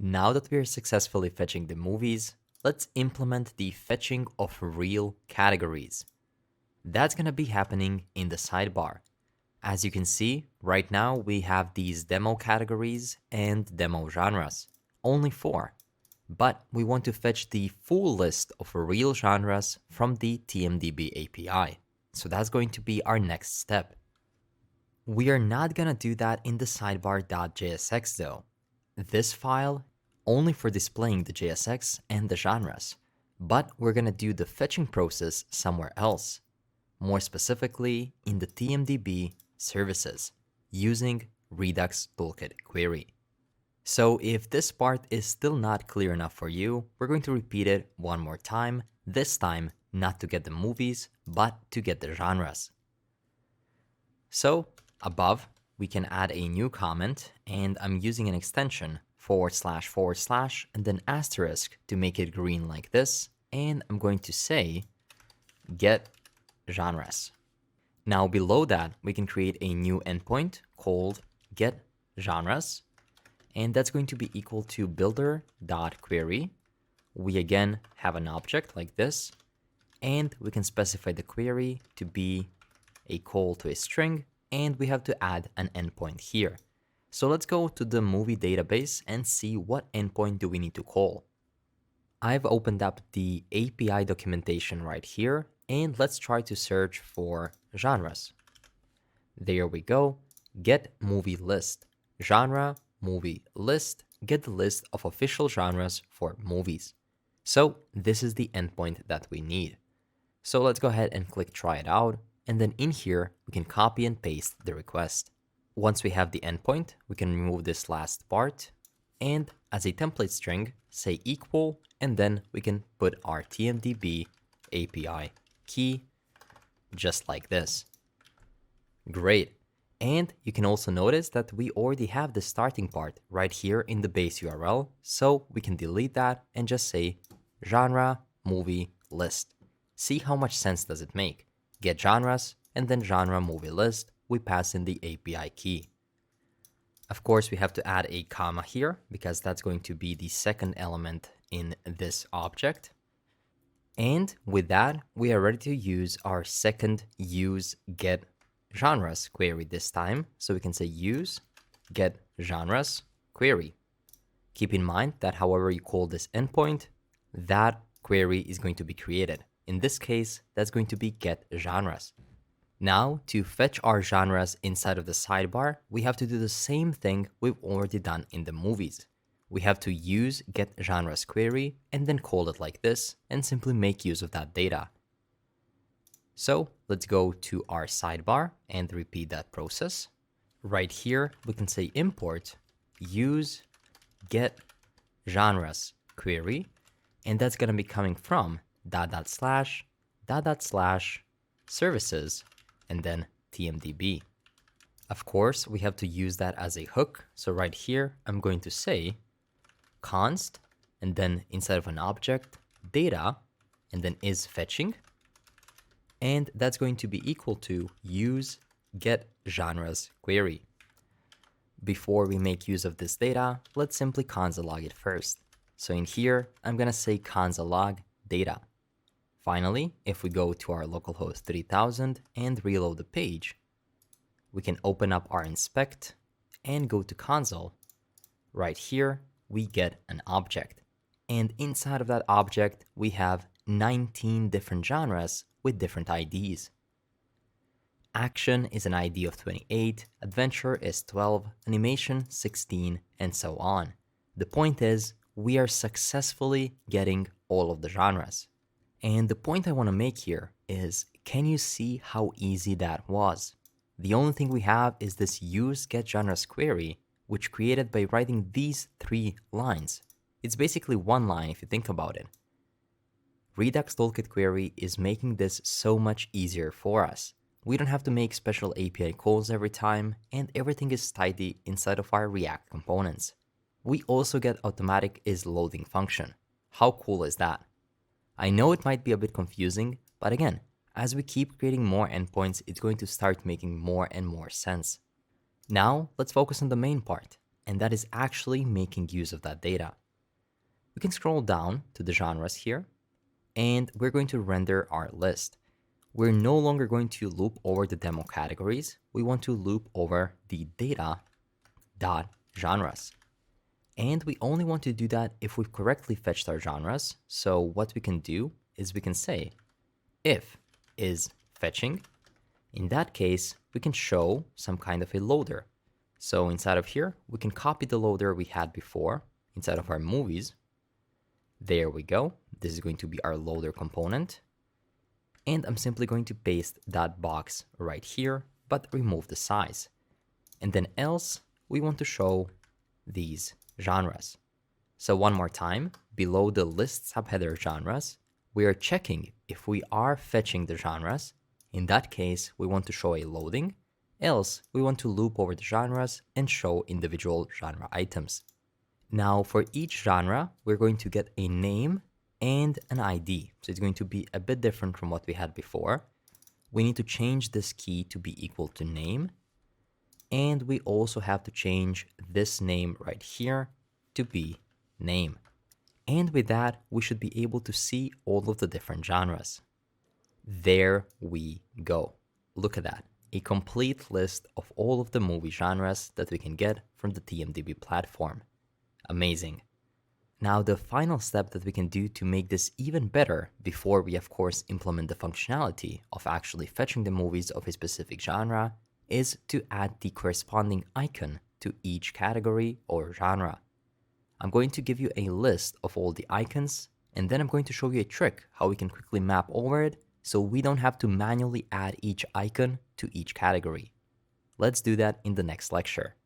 Now that we are successfully fetching the movies, let's implement the fetching of real categories. That's gonna be happening in the sidebar. As you can see, right now we have these demo categories and demo genres. Only four. But we want to fetch the full list of real genres from the TMDB API. So that's going to be our next step. We are not gonna do that in the sidebar.jsx though. This file only for displaying the JSX and the genres, but we're gonna do the fetching process somewhere else. More specifically in the TMDB services using Redux Toolkit query. So if this part is still not clear enough for you, we're going to repeat it one more time, this time not to get the movies, but to get the genres. So above, we can add a new comment, and I'm using an extension // and then asterisk to make it green like this, and I'm going to say get genres. Now below that, we can create a new endpoint called get genres, and that's going to be equal to builder.query. We again have an object like this, and we can specify the query to be a call to a string, and we have to add an endpoint here. So let's go to the movie database and see what endpoint do we need to call. I've opened up the API documentation right here, and let's try to search for genres. There we go, get movie list, genre, movie list, get the list of official genres for movies. So this is the endpoint that we need. So let's go ahead and click try it out, and then in here, we can copy and paste the request. Once we have the endpoint, we can remove this last part, and as a template string, say equal, and then we can put our TMDB API key, just like this. Great. And you can also notice that we already have the starting part right here in the base URL, so we can delete that and just say genre movie list. See how much sense does it make? Get genres, and then genre movie list, we pass in the API key. Of course, we have to add a comma here because that's going to be the second element in this object. And with that, we are ready to use our second use get genres query this time. So we can say use get genres query. Keep in mind that however you call this endpoint, that query is going to be created. In this case, that's going to be get genres. Now, to fetch our genres inside of the sidebar, we have to do the same thing we've already done in the movies. We have to use get genres query and then call it like this and simply make use of that data. So let's go to our sidebar and repeat that process. Right here, we can say import use get genres query, and that's going to be coming from // services and then TMDB. Of course, we have to use that as a hook. So right here, I'm going to say const, and then inside of an object, data, and then is fetching. And that's going to be equal to use get genres query. Before we make use of this data, let's simply console log it first. So in here, I'm going to say console log data. Finally, if we go to our localhost 3000 and reload the page, we can open up our inspect and go to console. Right here, we get an object. And inside of that object, we have 19 different genres with different IDs. Action is an ID of 28, adventure is 12, animation 16, and so on. The point is, we are successfully getting all of the genres. And the point I want to make here is, can you see how easy that was? The only thing we have is this use get genres query, which created by writing these 3 lines. It's basically one line if you think about it. Redux Toolkit query is making this so much easier for us. We don't have to make special API calls every time, and everything is tidy inside of our React components. We also get automatic isLoading function. How cool is that? I know it might be a bit confusing, but again, as we keep creating more endpoints, it's going to start making more and more sense. Now, let's focus on the main part. and that is actually making use of that data. We can scroll down to the genres here, and we're going to render our list. We're no longer going to loop over the demo categories. We want to loop over the data.genres. And we only want to do that if we've correctly fetched our genres. So what we can do is we can say if is fetching. In that case, we can show some kind of a loader. So inside of here, we can copy the loader we had before inside of our movies. There we go. This is going to be our loader component. And I'm simply going to paste that box right here, but remove the size. And then else, we want to show these genres. So one more time, below the list subheader genres, we are checking if we are fetching the genres. In that case, we want to show a loading, else we want to loop over the genres and show individual genre items. Now for each genre, we're going to get a name and an ID. So it's going to be a bit different from what we had before. We need to change this key to be equal to name. And we also have to change this name right here to be name. And with that, we should be able to see all of the different genres. There we go. Look at that. A complete list of all of the movie genres that we can get from the TMDB platform. Amazing. Now the final step that we can do to make this even better before we of course implement the functionality of actually fetching the movies of a specific genre is to add the corresponding icon to each category or genre. I'm going to give you a list of all the icons, and then I'm going to show you a trick how we can quickly map over it so we don't have to manually add each icon to each category. Let's do that in the next lecture.